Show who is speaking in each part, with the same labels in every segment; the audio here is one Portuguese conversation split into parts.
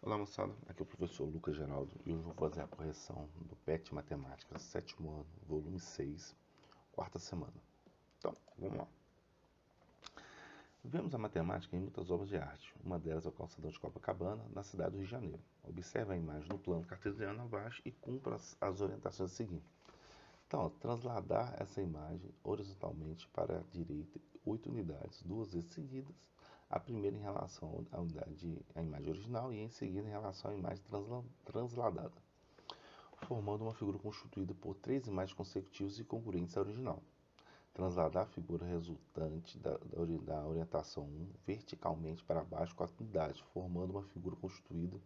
Speaker 1: Olá moçada, aqui é o professor Lucas Geraldo e hoje eu vou fazer a correção do PET Matemática, sétimo ano, volume 6, quarta semana. Então, vamos lá. Vemos a matemática em muitas obras de arte, uma delas é o calçadão de Copacabana, na cidade do Rio de Janeiro. Observe a imagem no plano cartesiano abaixo e cumpra as orientações seguintes. Então, trasladar essa imagem horizontalmente para a direita 8 unidades, duas vezes seguidas, a primeira em relação à imagem original e em seguida em relação à imagem transladada, formando uma figura constituída por 3 imagens consecutivas e congruentes à original. Transladar a figura resultante da orientação 1 verticalmente para baixo 4 unidades, formando uma figura constituída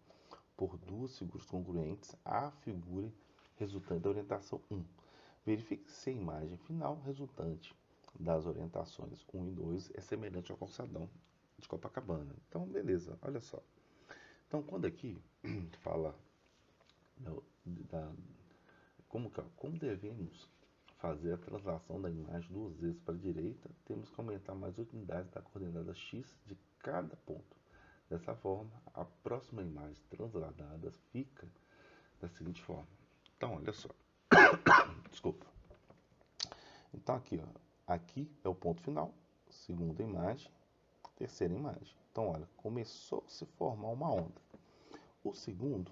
Speaker 1: por duas figuras congruentes à figura resultante da orientação 1. Verifique se a imagem final resultante das orientações 1 e 2 é semelhante ao calçadão de Copacabana. Então, beleza, olha só. Então, quando aqui fala como devemos fazer a translação da imagem duas vezes para a direita, temos que aumentar mais 8 unidades da coordenada x de cada ponto. Dessa forma, a próxima imagem transladada fica da seguinte forma. Então, olha só. Desculpa. Então, aqui é o ponto final, segunda imagem, terceira imagem. Então, olha, começou a se formar uma onda. O segundo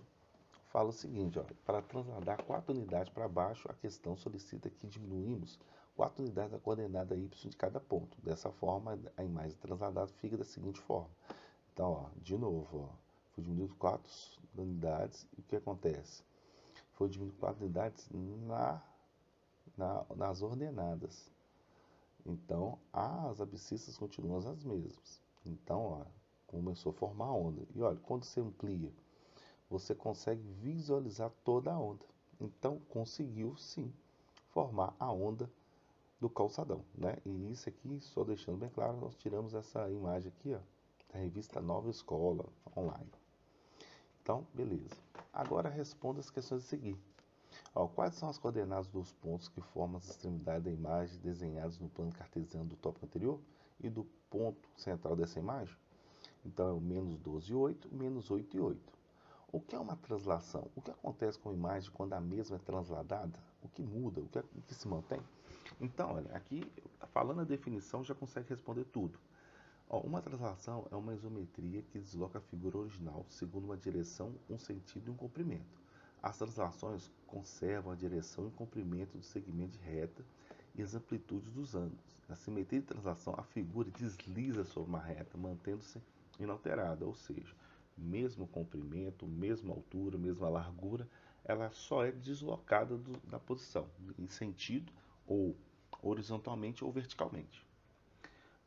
Speaker 1: fala o seguinte, olha, para trasladar 4 unidades para baixo, a questão solicita que diminuímos 4 unidades da coordenada y de cada ponto. Dessa forma, a imagem transladada fica da seguinte forma. Então, ó, de novo, ó, foi diminuído 4 unidades e o que acontece? Foi diminuído 4 unidades nas ordenadas. Então, as abscissas continuam as mesmas. Então, ó, começou a formar a onda. E olha, quando você amplia, você consegue visualizar toda a onda. Então, conseguiu sim formar a onda do calçadão, né? E isso aqui, só deixando bem claro, nós tiramos essa imagem aqui, ó, da revista Nova Escola Online. Então, beleza. Agora responda as questões a seguir. Ó, quais são as coordenadas dos pontos que formam as extremidades da imagem desenhadas no plano cartesiano do tópico anterior e do ponto central dessa imagem? Então é o menos 12 e 8, menos 8 e 8. O que é uma translação? O que acontece com a imagem quando a mesma é transladada? O que muda? O que se mantém? Então, olha, aqui falando a definição já consegue responder tudo. Ó, uma translação é uma isometria que desloca a figura original segundo uma direção, um sentido e um comprimento. As translações conservam a direção e o comprimento do segmento de reta e as amplitudes dos ângulos. Na simetria de translação, a figura desliza sobre uma reta, mantendo-se inalterada, ou seja, mesmo comprimento, mesma altura, mesma largura, ela só é deslocada da posição, em sentido ou horizontalmente ou verticalmente.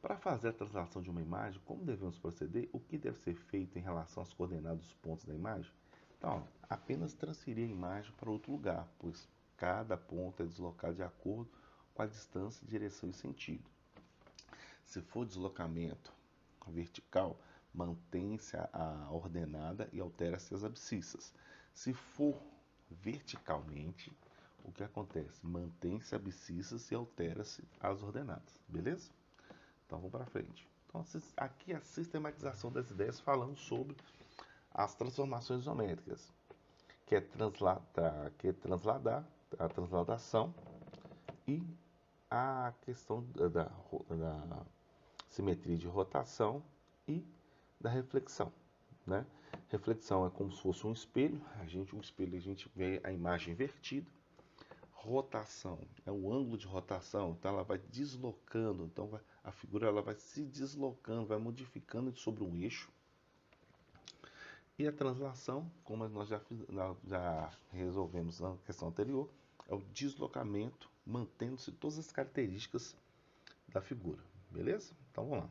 Speaker 1: Para fazer a translação de uma imagem, como devemos proceder? O que deve ser feito em relação às coordenadas dos pontos da imagem? Então, apenas transferir a imagem para outro lugar, pois cada ponto é deslocado de acordo com a distância, direção e sentido. Se for deslocamento vertical, mantém-se a ordenada e altera-se as abscissas. Se for verticalmente, o que acontece? Mantém-se abscissas e altera-se as ordenadas, beleza? Então vamos para frente. Então, aqui é a sistematização das ideias falando sobre as transformações isométricas, que é transladar, a transladação e a questão da simetria de rotação e da reflexão, né? Reflexão é como se fosse um espelho, um espelho a gente vê a imagem invertida. Rotação é o ângulo de rotação, então ela vai deslocando, então a figura ela vai se deslocando, vai modificando sobre um eixo. E a translação, como nós já resolvemos na questão anterior, é o deslocamento, mantendo-se todas as características da figura, beleza? Então vamos lá.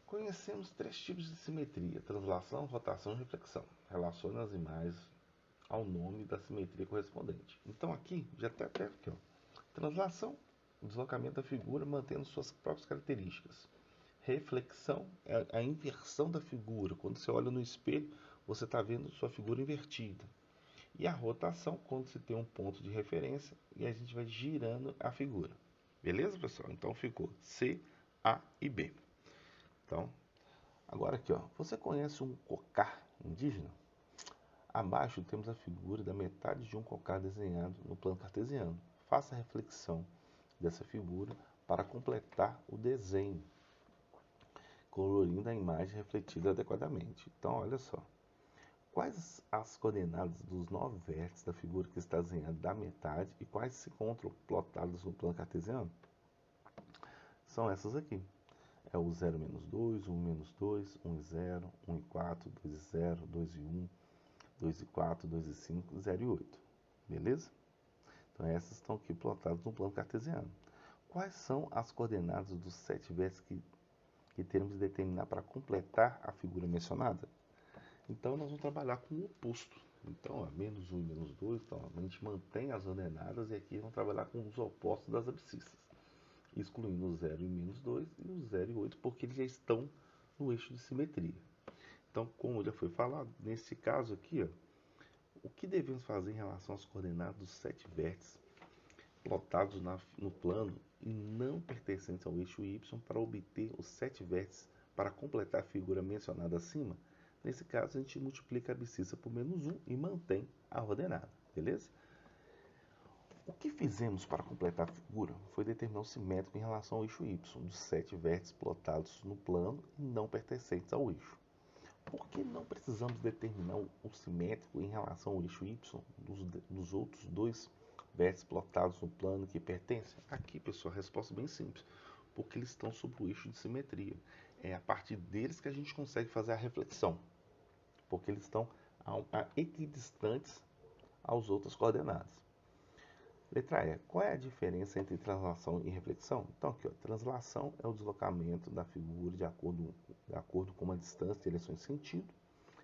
Speaker 1: Conhecemos 3 tipos de simetria: translação, rotação e reflexão. Relaciona as imagens ao nome da simetria correspondente. Então aqui, já está até aqui, ó. Translação, deslocamento da figura mantendo suas próprias características. Reflexão é a inversão da figura. Quando você olha no espelho, você está vendo sua figura invertida. E a rotação, quando você tem um ponto de referência e a gente vai girando a figura. Beleza, pessoal? Então ficou C, A e B. Então, agora aqui, ó. Você conhece um cocar indígena. Abaixo temos a figura da metade de um cocar desenhado no plano cartesiano. Faça a reflexão dessa figura para completar o desenho, colorindo a imagem refletida adequadamente. Então, olha só. Quais as coordenadas dos 9 vértices da figura que está desenhada da metade e quais se encontram plotadas no plano cartesiano? São essas aqui. É o 0 menos 2, 1 menos 2, 1 e 0, 1 e 4, 2 e 0, 2 e 1, 2 e 4, 2 e 5, 0 e 8. Beleza? Então essas estão aqui plotadas no plano cartesiano. Quais são as coordenadas dos 7 vértices que teremos de determinar para completar a figura mencionada? Então nós vamos trabalhar com o oposto. Então, menos 1 e menos 2, então a gente mantém as ordenadas e aqui vamos trabalhar com os opostos das abscissas, excluindo o 0 e menos 2 e o 0 e 8, porque eles já estão no eixo de simetria. Então, como já foi falado, nesse caso aqui, ó, o que devemos fazer em relação às coordenadas dos 7 vértices plotados no plano e não pertencentes ao eixo Y para obter os 7 vértices para completar a figura mencionada acima? Nesse caso, a gente multiplica a abscissa por menos 1 e mantém a ordenada, beleza? O que fizemos para completar a figura foi determinar o simétrico em relação ao eixo Y, dos 7 vértices plotados no plano e não pertencentes ao eixo. Por que não precisamos determinar o simétrico em relação ao eixo Y dos outros 2 vértices plotados no plano que pertencem? Aqui, pessoal, a resposta é bem simples. Porque eles estão sobre o eixo de simetria. É a partir deles que a gente consegue fazer a reflexão. Porque eles estão equidistantes às outras coordenadas. Letra E. Qual é a diferença entre translação e reflexão? Então, aqui, ó, translação é o deslocamento da figura de acordo com uma distância, direção e sentido.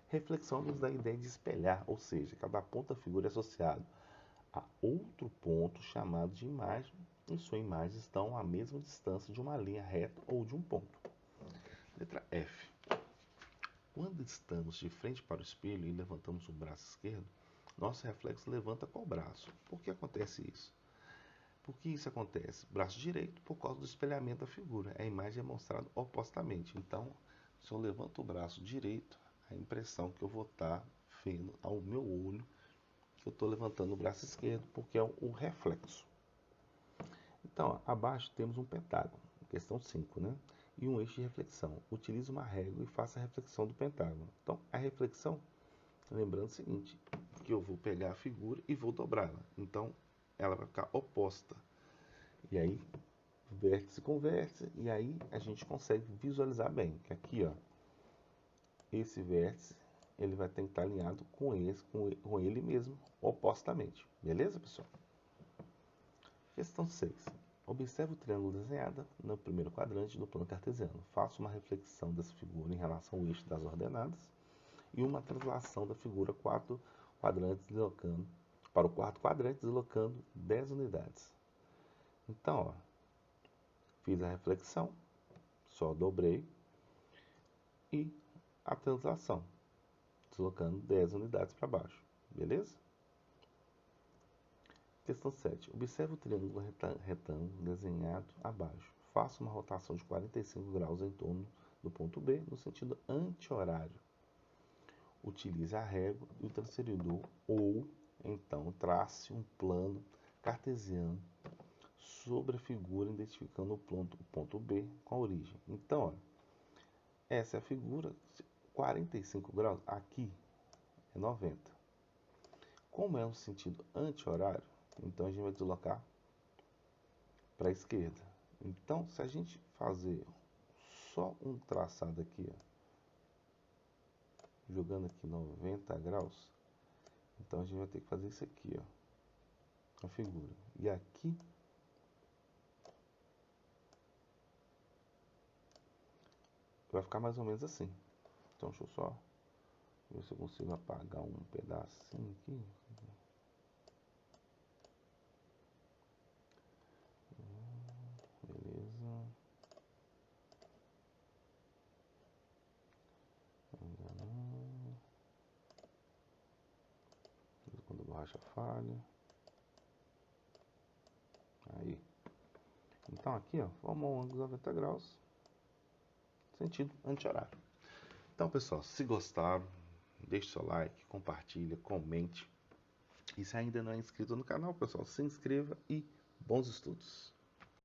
Speaker 1: Reflexão nos dá a ideia de espelhar, ou seja, cada ponto da figura é associado a outro ponto chamado de imagem, e sua imagem estão à mesma distância de uma linha reta ou de um ponto. Letra F. Quando estamos de frente para o espelho e levantamos o braço esquerdo, nosso reflexo levanta qual braço? Por que acontece isso? Por que isso acontece? Braço direito, por causa do espelhamento da figura. A imagem é mostrada opostamente. Então, se eu levanto o braço direito, a impressão que eu vou estar vendo ao meu olho que eu estou levantando o braço esquerdo, porque é o reflexo. Então, ó, abaixo temos um pentágono, questão 5, né? E um eixo de reflexão. Utilize uma régua e faça a reflexão do pentágono. Então, a reflexão, lembrando o seguinte, que eu vou pegar a figura e vou dobrá-la. Então, ela vai ficar oposta. E aí, vértice com vértice, e aí a gente consegue visualizar bem. Que aqui, ó, esse vértice, ele vai ter que estar alinhado com ele mesmo, opostamente. Beleza, pessoal? Questão 6. Observe o triângulo desenhado no primeiro quadrante do plano cartesiano. Faça uma reflexão dessa figura em relação ao eixo das ordenadas e uma translação da figura 4 quadrantes para o quarto quadrante, deslocando 10 unidades. Então, ó, fiz a reflexão, só dobrei, e a translação, deslocando 10 unidades para baixo. Beleza? Questão 7. Observe o triângulo retângulo desenhado abaixo. Faça uma rotação de 45 graus em torno do ponto B, no sentido anti-horário. Utilize a régua e o transferidor, ou então trace um plano cartesiano sobre a figura, identificando o ponto B com a origem. Então, ó, essa é a figura, 45 graus, aqui é 90. Como é um sentido anti-horário, então a gente vai deslocar para a esquerda. Então, se a gente fazer só um traçado aqui, ó, jogando aqui 90 graus, então a gente vai ter que fazer isso aqui, ó, a figura. E aqui vai ficar mais ou menos assim. Então, deixa eu só ver se eu consigo apagar um pedacinho aqui. Beleza. Ainda não. Quando a borracha falha. Aí. Então aqui, ó, forma um ângulo de 90 graus. Sentido anti-horário. Então, pessoal, se gostaram, deixe seu like, compartilha, comente. E se ainda não é inscrito no canal, pessoal, se inscreva e bons estudos!